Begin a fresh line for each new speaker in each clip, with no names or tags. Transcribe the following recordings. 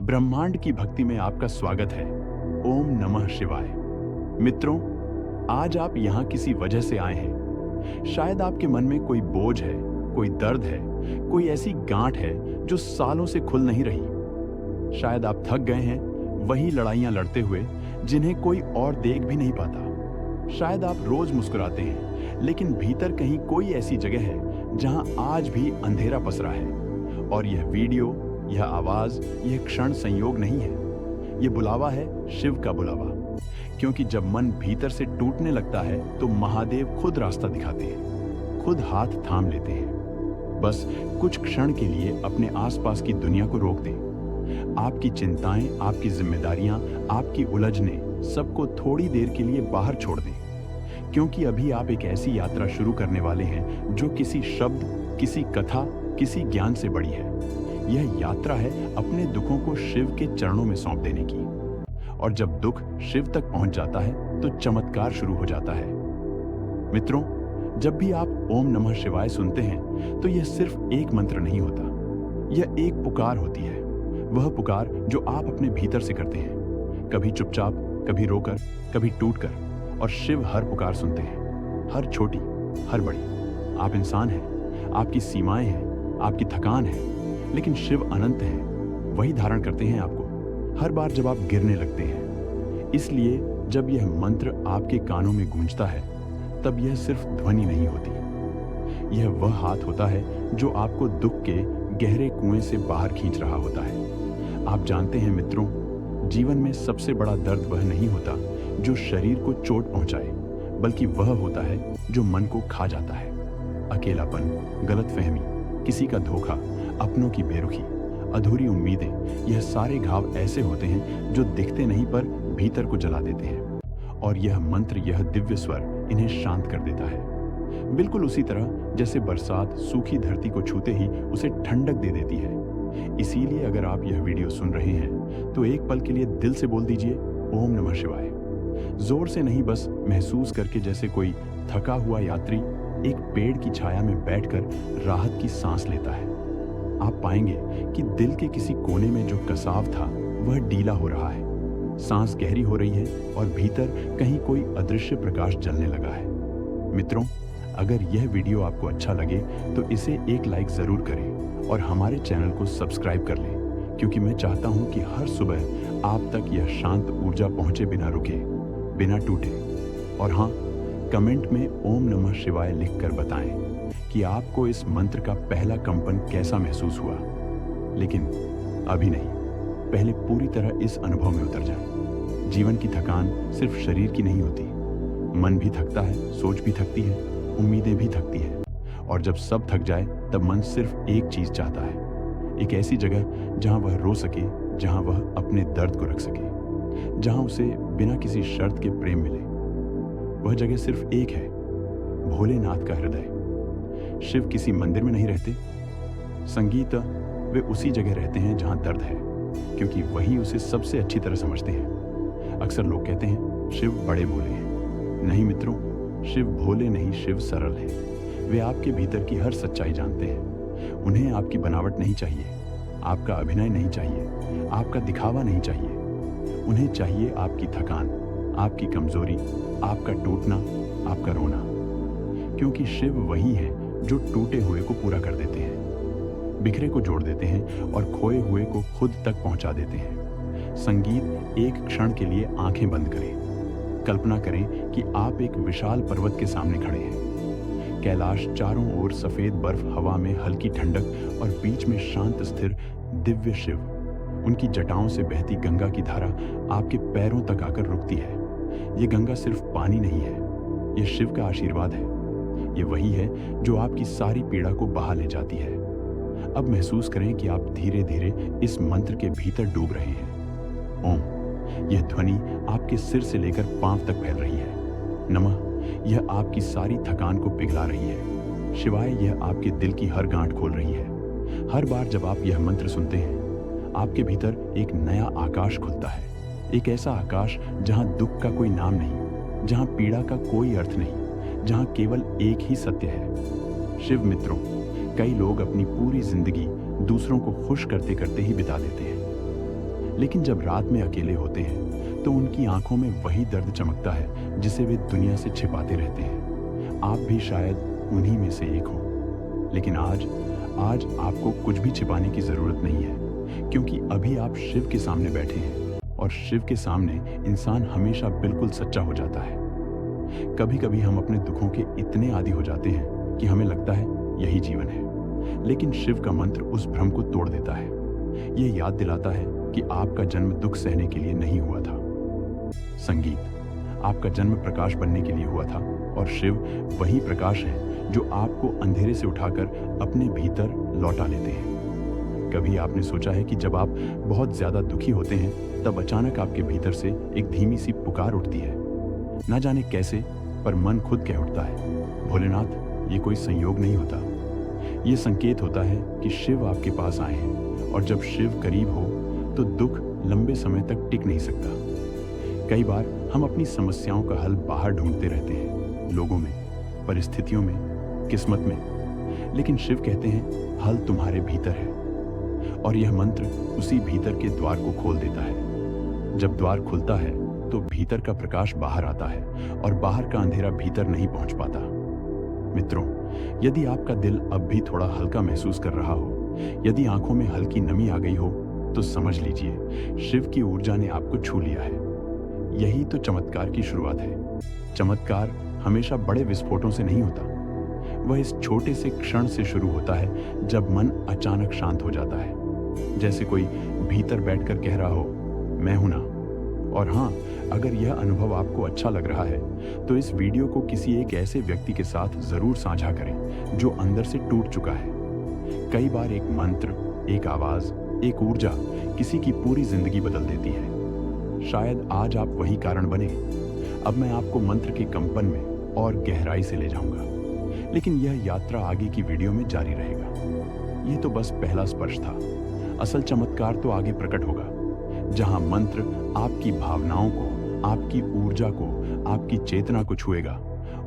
ब्रह्मांड की भक्ति में आपका स्वागत है। ओम नमः शिवाय। मित्रों, आज आप यहाँ किसी वजह से आए हैं। शायद आपके मन में कोई बोझ है, कोई दर्द है, कोई ऐसी गांठ है जो सालों से खुल नहीं रही। शायद आप थक गए हैं वही लड़ाइयाँ लड़ते हुए जिन्हें कोई और देख भी नहीं पाता। शायद आप रोज मुस्कुराते हैं, लेकिन भीतर कहीं कोई ऐसी जगह है जहां आज भी अंधेरा पसरा है। और यह वीडियो, यह आवाज, यह क्षण संयोग नहीं है, यह बुलावा है, शिव का बुलावा। क्योंकि जब मन भीतर से टूटने लगता है तो महादेव खुद रास्ता दिखाते हैं, खुद हाथ थाम लेते हैं। बस कुछ क्षण के लिए अपने आसपास की दुनिया को रोक दें। आपकी चिंताएं, आपकी जिम्मेदारियां, आपकी उलझने सबको थोड़ी देर के लिए बाहर छोड़ दें। क्योंकि अभी आप एक ऐसी यात्रा शुरू करने वाले हैं जो किसी शब्द, किसी कथा, किसी ज्ञान से बड़ी है। यह यात्रा है अपने दुखों को शिव के चरणों में सौंप देने की। और जब दुख शिव तक पहुंच जाता है तो चमत्कार शुरू हो जाता है। मित्रों, जब भी आप ओम नमः शिवाय सुनते हैं तो यह सिर्फ एक मंत्र नहीं होता, यह एक पुकार होती है। वह पुकार जो आप अपने भीतर से करते हैं, कभी चुपचाप, कभी रोकर, कभी टूटकर। और शिव हर पुकार सुनते हैं, हर छोटी, हर बड़ी। आप इंसान हैं, आपकी सीमाएं हैं, आपकी थकान है, लेकिन शिव अनंत है, वही धारण करते हैं आपको हर बार जब आप गिरने लगते हैं। इसलिए जब यह मंत्र आपके कानों में गूंजता है तब यह सिर्फ ध्वनि नहीं होती, यह वह हाथ होता है जो आपको दुख के गहरे कुएं से बाहर खींच रहा होता है। आप जानते हैं मित्रों, जीवन में सबसे बड़ा दर्द वह नहीं होता जो शरीर को चोट पहुंचाए, बल्कि वह होता है जो मन को खा जाता है। अकेलापन, गलतफहमी, किसी का धोखा, अपनों की बेरुखी, अधूरी उम्मीदें, यह सारे घाव ऐसे होते हैं जो दिखते नहीं पर भीतर को जला देते हैं। और यह मंत्र, यह दिव्य स्वर इन्हें शांत कर देता है। बिल्कुल उसी तरह जैसे बरसात सूखी धरती को छूते ही उसे ठंडक दे देती है। इसीलिए अगर आप यह वीडियो सुन रहे हैं तो एक पल के लिए दिल से बोल दीजिए ओम नमः शिवाय। जोर से नहीं, बस महसूस करके, जैसे कोई थका हुआ यात्री एक पेड़ की छाया में बैठकर राहत की सांस लेता है। आप पाएंगे कि दिल के किसी कोने में जो कसाव था वह ढीला हो रहा है, सांस गहरी हो रही है और भीतर कहीं कोई अदृश्य प्रकाश जलने लगा है। मित्रों, अगर यह वीडियो आपको अच्छा लगे तो इसे एक लाइक जरूर करें और हमारे चैनल को सब्सक्राइब कर लें, क्योंकि मैं चाहता हूं कि हर सुबह आप तक यह शांत ऊर्जा पहुंचे बिना रुके, बिना टूटे। और हाँ, कमेंट में ओम नमः शिवाय लिखकर बताएं कि आपको इस मंत्र का पहला कंपन कैसा महसूस हुआ। लेकिन अभी नहीं, पहले पूरी तरह इस अनुभव में उतर जाएं। जीवन की थकान सिर्फ शरीर की नहीं होती, मन भी थकता है, सोच भी थकती है, उम्मीदें भी थकती है। और जब सब थक जाए तब मन सिर्फ एक चीज चाहता है, एक ऐसी जगह जहां वह रो सके, जहां वह अपने दर्द को रख सके, जहां उसे बिना किसी शर्त के प्रेम मिले। वह जगह सिर्फ एक है, भोलेनाथ का हृदय। शिव किसी मंदिर में नहीं रहते, संगीत वे उसी जगह रहते हैं जहां दर्द है, क्योंकि वही उसे सबसे अच्छी तरह समझते हैं। अक्सर लोग कहते हैं शिव बड़े भोले हैं। नहीं मित्रों, शिव भोले नहीं, शिव सरल है। वे आपके भीतर की हर सच्चाई जानते हैं। उन्हें आपकी बनावट नहीं चाहिए, आपका अभिनय नहीं चाहिए, आपका दिखावा नहीं चाहिए। उन्हें चाहिए आपकी थकान, आपकी कमजोरी, आपका टूटना, आपका रोना। क्योंकि शिव वही है जो टूटे हुए को पूरा कर देते हैं, बिखरे को जोड़ देते हैं और खोए हुए को खुद तक पहुंचा देते हैं। संगीत एक क्षण के लिए आंखें बंद करें। कल्पना करें कि आप एक विशाल पर्वत के सामने खड़े हैं। कैलाश चारों ओर सफेद बर्फ, हवा में हल्की ठंडक और बीच में शांत स्थिर दिव्य शिव। उनकी जटाओं से बहती गंगा की धारा आपके पैरों तक आकर रुकती है। ये गंगा सिर्फ पानी नहीं है, यह शिव का आशीर्वाद है। ये वही है जो आपकी सारी पीड़ा को बहा ले जाती है। अब महसूस करें कि आप धीरे धीरे इस मंत्र के भीतर डूब रहे हैं। ओम, यह ध्वनि आपके सिर से लेकर पांव तक फैल रही है। नमः, यह आपकी सारी थकान को पिघला रही है। शिवाय, यह आपके दिल की हर गांठ खोल रही है। हर बार जब आप यह मंत्र सुनते हैं, आपके भीतर एक नया आकाश खुलता है। एक ऐसा आकाश जहां दुख का कोई नाम नहीं, जहां पीड़ा का कोई अर्थ नहीं, जहां केवल एक ही सत्य है, शिव। मित्रों, कई लोग अपनी पूरी जिंदगी दूसरों को खुश करते करते ही बिता देते हैं। लेकिन जब रात में अकेले होते हैं तो उनकी आंखों में वही दर्द चमकता है जिसे वे दुनिया से छिपाते रहते हैं। आप भी शायद उन्हीं में से एक हो। लेकिन आज आपको कुछ भी छिपाने की जरूरत नहीं है, क्योंकि अभी आप शिव के सामने बैठे हैं और शिव के सामने इंसान हमेशा बिल्कुल सच्चा हो जाता है। कभी कभी हम अपने दुखों के इतने आदी हो जाते हैं कि हमें लगता है यही जीवन है, लेकिन शिव का मंत्र उस भ्रम को तोड़ देता है। ये याद दिलाता है कि आपका जन्म दुख सहने के लिए नहीं हुआ था। संगीत, आपका जन्म प्रकाश बनने के लिए हुआ था, और शिव वही प्रकाश है जो आपको अंधेरे से उठाकर अपने भीतर लौटा लेते हैं। कभी आपने सोचा है कि जब आप बहुत ज्यादा दुखी होते हैं तब अचानक आपके भीतर से एक धीमी सी पुकार उठती है। ना जाने कैसे, पर मन खुद कह उठता है, भोलेनाथ, ये कोई संयोग नहीं होता। ये संकेत होता है कि शिव आपके पास आए हैं, और जब शिव करीब हो तो दुख लंबे समय तक टिक नहीं सकता। कई बार हम अपनी समस्याओं का हल बाहर ढूंढते रहते हैं, लोगों में, परिस्थितियों में, किस्मत में, लेकिन शिव कहते हैं हल तुम्हारे भीतर है। और यह मंत्र उसी भीतर के द्वार को खोल देता है। जब द्वार खुलता है तो भीतर का प्रकाश बाहर आता है, और बाहर का अंधेरा भीतर नहीं पहुंच पाता। मित्रों, यदि आपका दिल अब भी थोड़ा हल्का महसूस कर रहा हो, यदि आंखों में हल्की नमी आ गई हो, तो समझ लीजिए शिव की ऊर्जा ने आपको छू लिया है। यही तो चमत्कार की शुरुआत है। चमत्कार हमेशा बड़े विस्फोटों से नहीं होता, वह इस छोटे से क्षण से शुरू होता है जब मन अचानक शांत हो जाता है। जैसे कोई भीतर बैठकर कह रहा हो, मैं हूं ना। और हाँ, अगर यह अनुभव आपको अच्छा लग रहा है तो इस वीडियो को किसी एक ऐसे व्यक्ति के साथ जरूर साझा करें जो अंदर से टूट चुका है। कई बार एक मंत्र, एक आवाज, एक ऊर्जा किसी की पूरी जिंदगी बदल देती है। शायद आज आप वही कारण बने। अब मैं आपको मंत्र के कंपन में और गहराई से ले जाऊंगा, लेकिन यह यात्रा आगे की वीडियो में जारी रहेगा। यह तो बस पहला स्पर्श था। असल चमत्कार तो आगे प्रकट होगा, जहां मंत्र आपकी भावनाओं को, आपकी ऊर्जा को, आपकी चेतना को छुएगा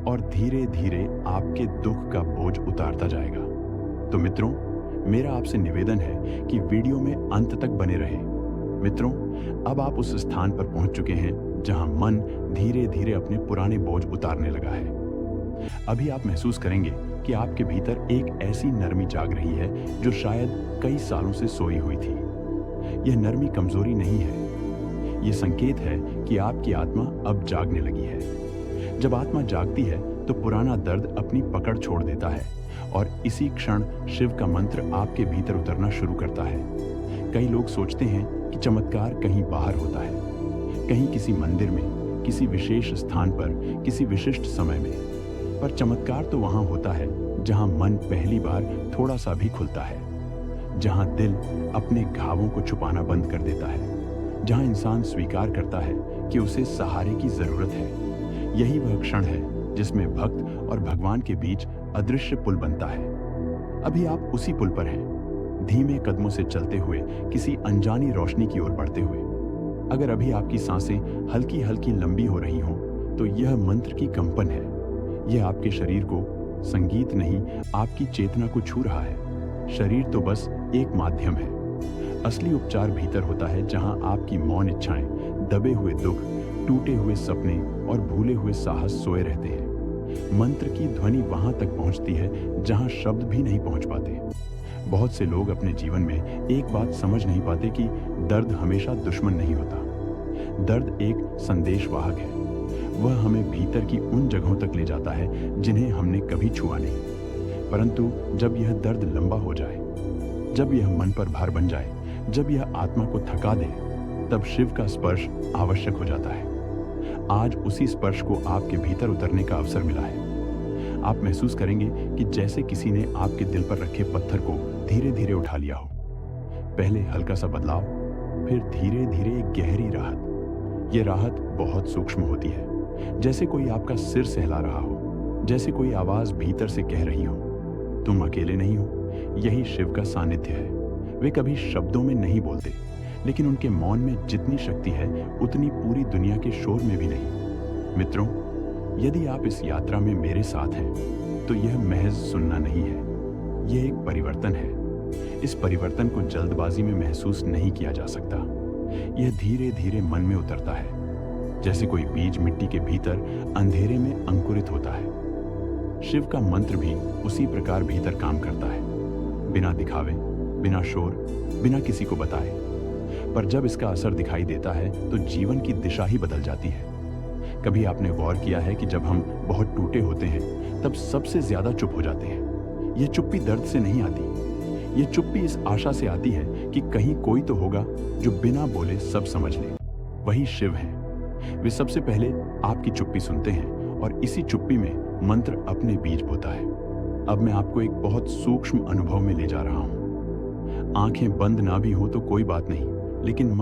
और धीरे धीरे आपके दुख का बोझ उतारता जाएगा। तो मित्रों, मेरा आपसे निवेदन है कि वीडियो में अंत तक बने रहें। मित्रों, अब आप उस स्थान पर पहुंच चुके हैं जहां मन धीरे धीरे अपने पुराने बोझ उतारने लगा है। अभी आप महसूस करेंगे कि आपके भीतर एक ऐसी नरमी जाग रही है जो शायद कई सालों से सोई हुई थी। यह नरमी कमजोरी नहीं है, यह संकेत है कि आपकी आत्मा अब जागने लगी है। जब आत्मा जागती है तो पुराना दर्द अपनी पकड़ छोड़ देता है, और इसी क्षण शिव का मंत्र आपके भीतर उतरना शुरू करता है। कई लोग सोचते हैं कि चमत्कार कहीं बाहर होता है, कहीं किसी मंदिर में, किसी विशेष स्थान पर, किसी विशिष्ट समय में। पर चमत्कार तो वहां होता है जहां मन पहली बार थोड़ा सा भी खुलता है, जहां दिल अपने घावों को छुपाना बंद कर देता है, जहां इंसान स्वीकार करता है कि उसे सहारे की जरूरत है। यही वह क्षण है जिसमें भक्त और भगवान के बीच अदृश्य पुल बनता है। अभी आप उसी पुल पर हैं, धीमे कदमों से चलते हुए, किसी अनजानी रोशनी की ओर बढ़ते हुए। अगर अभी आपकी सांसें हल्की हल्की लंबी हो रही हों, तो यह मंत्र की कंपन है। यह आपके शरीर को, संगीत नहीं, आपकी चेतना को छू रहा है। शरीर तो बस एक माध्यम है। असली उपचार भीतर होता है, जहां आपकी मौन इच्छाएं, दबे हुए दुख, टूटे हुए सपने और भूले हुए साहस सोए रहते हैं। मंत्र की ध्वनि वहां तक पहुंचती है जहां शब्द भी नहीं पहुंच पाते। बहुत से लोग अपने जीवन में एक बात समझ नहीं पाते कि दर्द हमेशा दुश्मन नहीं होता। दर्द एक संदेशवाहक है। वह हमें भीतर की उन जगहों तक ले जाता है जिन्हें हमने कभी छुआ नहीं। परंतु जब यह दर्द लंबा हो जाए, जब यह मन पर भार बन जाए, जब यह आत्मा को थका दे, तब शिव का स्पर्श आवश्यक हो जाता है। आज उसी स्पर्श को आपके भीतर उतरने का अवसर मिला है। आप महसूस करेंगे कि जैसे किसी ने आपके दिल पर रखे पत्थर को धीरे धीरे उठा लिया हो। पहले हल्का सा बदलाव, फिर धीरे धीरे एक गहरी राहत। यह राहत बहुत सूक्ष्म होती है, जैसे कोई आपका सिर सहला रहा हो, जैसे कोई आवाज भीतर से कह रही हो, तुम अकेले नहीं हो। यही शिव का सानिध्य है। वे कभी शब्दों में नहीं बोलते, लेकिन उनके मौन में जितनी शक्ति है उतनी पूरी दुनिया के शोर में भी नहीं। मित्रों, यदि आप इस यात्रा में मेरे साथ हैं, तो यह महज सुनना नहीं है, यह एक परिवर्तन है। इस परिवर्तन को जल्दबाजी में महसूस नहीं किया जा सकता। यह धीरे धीरे मन में उतरता है, जैसे कोई बीज मिट्टी के भीतर अंधेरे में अंकुरित होता है। शिव का मंत्र भी उसी प्रकार भीतर काम करता है, बिना दिखावे, बिना शोर, बिना किसी को बताए। पर जब इसका असर दिखाई देता है तो जीवन की दिशा ही बदल जाती है। कभी आपने गौर किया है कि जब हम बहुत टूटे होते हैं तब सबसे ज्यादा चुप हो जाते हैं। यह चुप्पी दर्द से नहीं आती, यह चुप्पी इस आशा से आती है कि कहीं कोई तो होगा जो बिना बोले सब समझ ले। वही शिव हैं। वे सबसे पहले आपकी चुप्पी सुनते हैं और इसी चुप्पी में मंत्र अपने बीज बोता है। अब मैं आपको एक बहुत सूक्ष्म अनुभव में ले जा रहा हूं। आंखें बंद ना भी हो तो कोई बात नहीं, लेकिन